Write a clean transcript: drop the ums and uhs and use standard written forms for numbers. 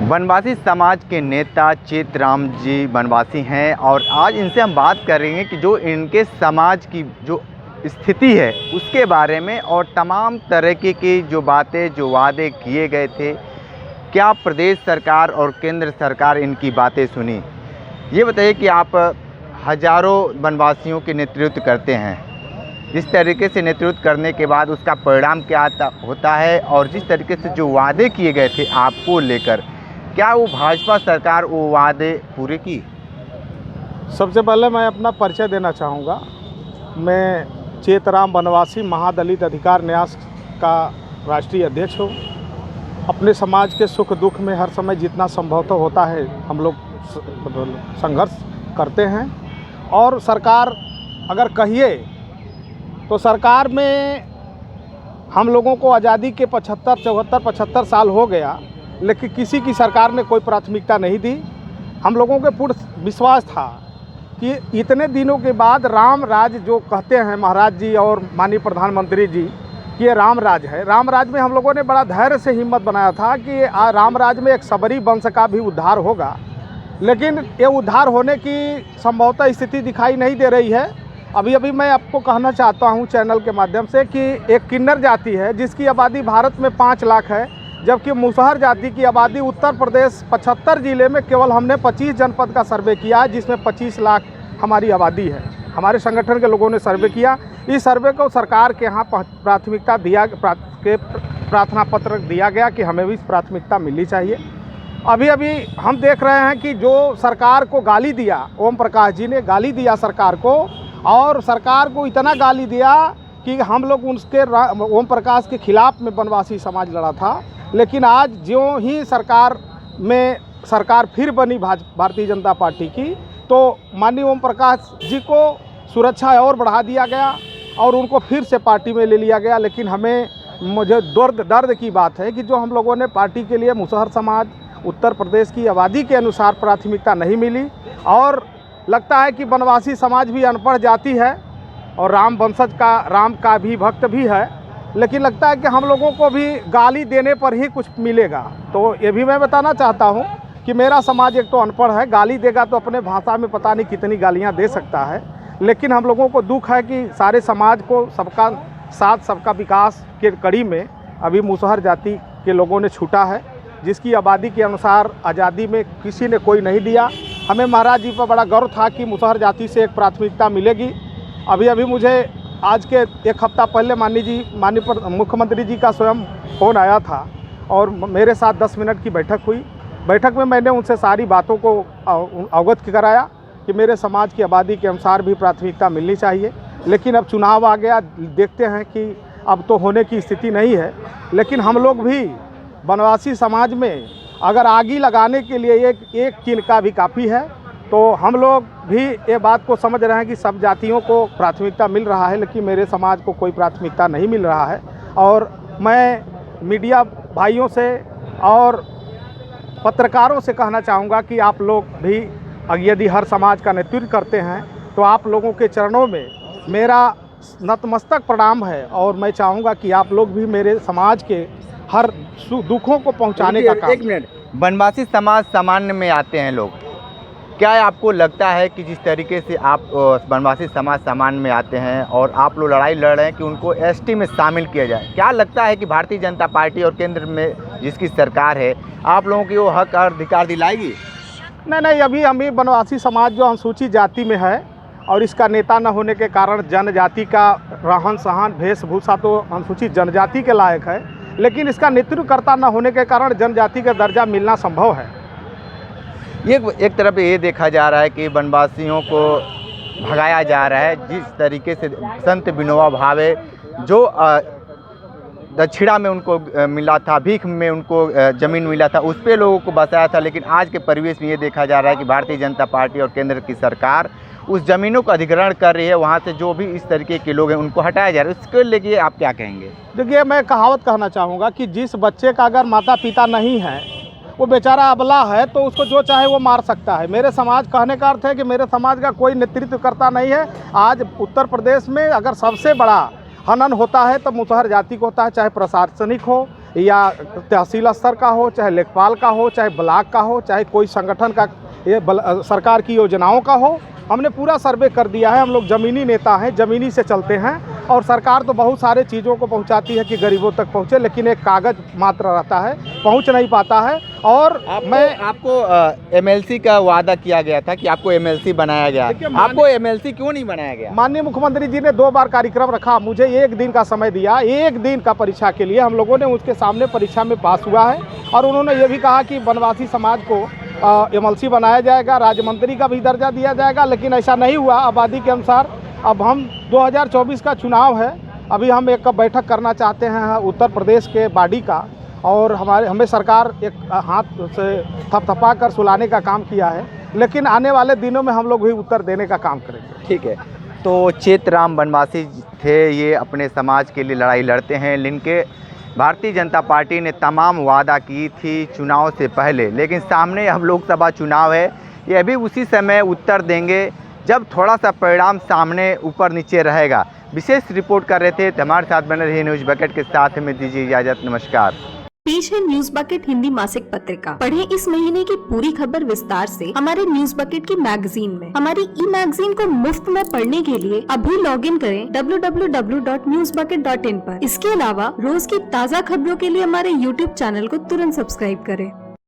बनवासी समाज के नेता चेतराम जी बनवासी हैं और आज इनसे हम बात करेंगे कि जो इनके समाज की जो स्थिति है उसके बारे में और तमाम तरह की जो बातें जो वादे किए गए थे, क्या प्रदेश सरकार और केंद्र सरकार इनकी बातें सुनी। ये बताइए कि आप हज़ारों बनवासियों के नेतृत्व करते हैं, जिस तरीके से नेतृत्व करने के बाद उसका परिणाम क्या होता है और जिस तरीके से जो वादे किए गए थे आपको लेकर, क्या वो भाजपा सरकार वो वादे पूरे की। सबसे पहले मैं अपना परिचय देना चाहूँगा। मैं चेतराम बनवासी महादलित अधिकार न्यास का राष्ट्रीय अध्यक्ष हूँ। अपने समाज के सुख दुख में हर समय जितना संभवतः होता है हम लोग संघर्ष करते हैं। और सरकार अगर कहिए तो सरकार में हम लोगों को आज़ादी के 75 साल हो गया, लेकिन किसी की सरकार ने कोई प्राथमिकता नहीं दी। हम लोगों के पूर्ण विश्वास था कि इतने दिनों के बाद राम राज जो कहते हैं महाराज जी और माननीय प्रधानमंत्री जी कि ये राम राज है। राम राज में हम लोगों ने बड़ा धैर्य से हिम्मत बनाया था कि राम राज में एक सबरी वंश का भी उद्धार होगा, लेकिन ये उद्धार होने की संभवतः स्थिति दिखाई नहीं दे रही है। अभी मैं आपको कहना चाहता हूँ चैनल के माध्यम से कि एक किन्नर जाति है जिसकी आबादी भारत में 5 लाख है, जबकि मुसहर जाति की आबादी उत्तर प्रदेश 75 ज़िले में केवल हमने 25 जनपद का सर्वे किया है, जिसमें 25 लाख हमारी आबादी है। हमारे संगठन के लोगों ने सर्वे किया। इस सर्वे को सरकार के यहाँ प्राथमिकता प्रार्थना पत्र दिया गया कि हमें भी इस प्राथमिकता मिलनी चाहिए। अभी हम देख रहे हैं कि जो सरकार को गाली दिया, ओम प्रकाश जी ने गाली दिया सरकार को, और सरकार को इतना गाली दिया कि हम लोग उसके ओम प्रकाश के खिलाफ में बनवासी समाज लड़ा था। लेकिन आज ज्यों ही सरकार फिर बनी भारतीय जनता पार्टी की, तो माननीय ओम प्रकाश जी को सुरक्षा और बढ़ा दिया गया और उनको फिर से पार्टी में ले लिया गया। लेकिन मुझे दर्द की बात है कि जो हम लोगों ने पार्टी के लिए मुसहर समाज उत्तर प्रदेश की आबादी के अनुसार प्राथमिकता नहीं मिली, और लगता है कि बनवासी समाज भी अनपढ़ जाति है और राम का भी भक्त भी है, लेकिन लगता है कि हम लोगों को भी गाली देने पर ही कुछ मिलेगा। तो ये भी मैं बताना चाहता हूँ कि मेरा समाज एक तो अनपढ़ है, गाली देगा तो अपने भाषा में पता नहीं कितनी गालियाँ दे सकता है। लेकिन हम लोगों को दुख है कि सारे समाज को सबका साथ सबका विकास के कड़ी में अभी मुसहर जाति के लोगों ने छूटा है, जिसकी आबादी के अनुसार आज़ादी में किसी ने कोई नहीं दिया। हमें महाराज जी पर बड़ा गर्व था कि मुसहर जाति से एक प्राथमिकता मिलेगी। अभी मुझे आज के 1 हफ्ता पहले माननीय मुख्यमंत्री जी का स्वयं फ़ोन आया था और मेरे साथ 10 मिनट की बैठक हुई। बैठक में मैंने उनसे सारी बातों को अवगत कराया कि मेरे समाज की आबादी के अनुसार भी प्राथमिकता मिलनी चाहिए। लेकिन अब चुनाव आ गया, देखते हैं कि अब तो होने की स्थिति नहीं है। लेकिन हम लोग भी बनवासी समाज में अगर आगी लगाने के लिए एक किनका भी काफ़ी है, तो हम लोग भी ये बात को समझ रहे हैं कि सब जातियों को प्राथमिकता मिल रहा है, लेकिन मेरे समाज को कोई प्राथमिकता नहीं मिल रहा है। और मैं मीडिया भाइयों से और पत्रकारों से कहना चाहूँगा कि आप लोग भी यदि हर समाज का नेतृत्व करते हैं तो आप लोगों के चरणों में मेरा नतमस्तक प्रणाम है, और मैं चाहूँगा कि आप लोग भी मेरे समाज के हर दुखों को पहुँचाने का काम। 1 मिनट, बनवासी समाज सामान्य में आते हैं लोग, क्या आपको लगता है कि जिस तरीके से आप बनवासी समाज सामान्य में आते हैं और आप लोग लड़ाई लड़ रहे हैं कि उनको एसटी में शामिल किया जाए, क्या लगता है कि भारतीय जनता पार्टी और केंद्र में जिसकी सरकार है आप लोगों की वो हक और अधिकार दिलाएगी? नहीं, अभी बनवासी समाज जो अनुसूचित जाति में है और इसका नेता न होने के कारण जनजाति का रहन सहन वेशभूषा तो अनुसूचित जनजाति के लायक है, लेकिन इसका नेतृत्वकर्ता न होने के कारण जनजाति का दर्जा मिलना संभव है। एक तरफ ये देखा जा रहा है कि बनवासियों को भगाया जा रहा है, जिस तरीके से संत विनोबा भावे जो दक्षिणा में उनको मिला था, भीख में उनको ज़मीन मिला था, उस पर लोगों को बसाया था। लेकिन आज के परिवेश में ये देखा जा रहा है कि भारतीय जनता पार्टी और केंद्र की सरकार उस ज़मीनों का अधिग्रहण कर रही है, वहाँ से जो भी इस तरीके के लोग हैं उनको हटाया जा रहा है। उसके लिए आप क्या कहेंगे? देखिए, मैं कहावत कहना चाहूँगा कि जिस बच्चे का अगर माता पिता नहीं है, वो बेचारा अबला है, तो उसको जो चाहे वो मार सकता है। मेरे समाज कहने का अर्थ है कि मेरे समाज का कोई नेतृत्व करता नहीं है। आज उत्तर प्रदेश में अगर सबसे बड़ा हनन होता है तो मुसहर जाति को होता है, चाहे प्रशासनिक हो या तहसील स्तर का हो, चाहे लेखपाल का हो, चाहे ब्लॉक का हो, चाहे कोई संगठन का, ये सरकार की योजनाओं का हो, हमने पूरा सर्वे कर दिया है। हम लोग ज़मीनी नेता हैं, ज़मीनी से चलते हैं और सरकार तो बहुत सारे चीज़ों को पहुंचाती है कि गरीबों तक पहुंचे, लेकिन एक कागज़ मात्र रहता है, पहुंच नहीं पाता है। और आपको एमएलसी का वादा किया गया था कि आपको एमएलसी बनाया गया, आपको एमएलसी क्यों नहीं बनाया गया? माननीय मुख्यमंत्री जी ने 2 बार कार्यक्रम रखा, मुझे 1 दिन का समय दिया, 1 दिन का परीक्षा के लिए। हम लोगों ने उसके सामने परीक्षा में पास हुआ है और उन्होंने ये भी कहा कि वनवासी समाज को एमएलसी बनाया जाएगा, राज्य मंत्री का भी दर्जा दिया जाएगा, लेकिन ऐसा नहीं हुआ। आबादी के अनुसार अब हम 2024 का चुनाव है, अभी हम एक बैठक करना चाहते हैं उत्तर प्रदेश के बॉडी का, और हमें सरकार एक हाथ से थपथपा कर सुलाने का काम किया है, लेकिन आने वाले दिनों में हम लोग भी उत्तर देने का काम करेंगे। ठीक है, तो चेतराम बनवासी थे, ये अपने समाज के लिए लड़ाई लड़ते हैं। जिनके भारतीय जनता पार्टी ने तमाम वादा की थी चुनाव से पहले, लेकिन सामने अब लोकसभा चुनाव है, ये अभी उसी समय उत्तर देंगे जब थोड़ा सा परिणाम सामने ऊपर नीचे रहेगा। विशेष रिपोर्ट कर रहे थे, हमारे साथ बने रहिए न्यूज़ बकेट के साथ, में दीजिए इजाज़त, नमस्कार। पेश है न्यूज बकेट हिंदी मासिक पत्रिका। पढ़ें इस महीने की पूरी खबर विस्तार से हमारे न्यूज बकेट की मैगजीन में। हमारी ई मैगजीन को मुफ्त में पढ़ने के लिए अभी लॉगिन करें www.newsbucket.in पर। इसके अलावा रोज की ताज़ा खबरों के लिए हमारे YouTube चैनल को तुरंत सब्सक्राइब करें।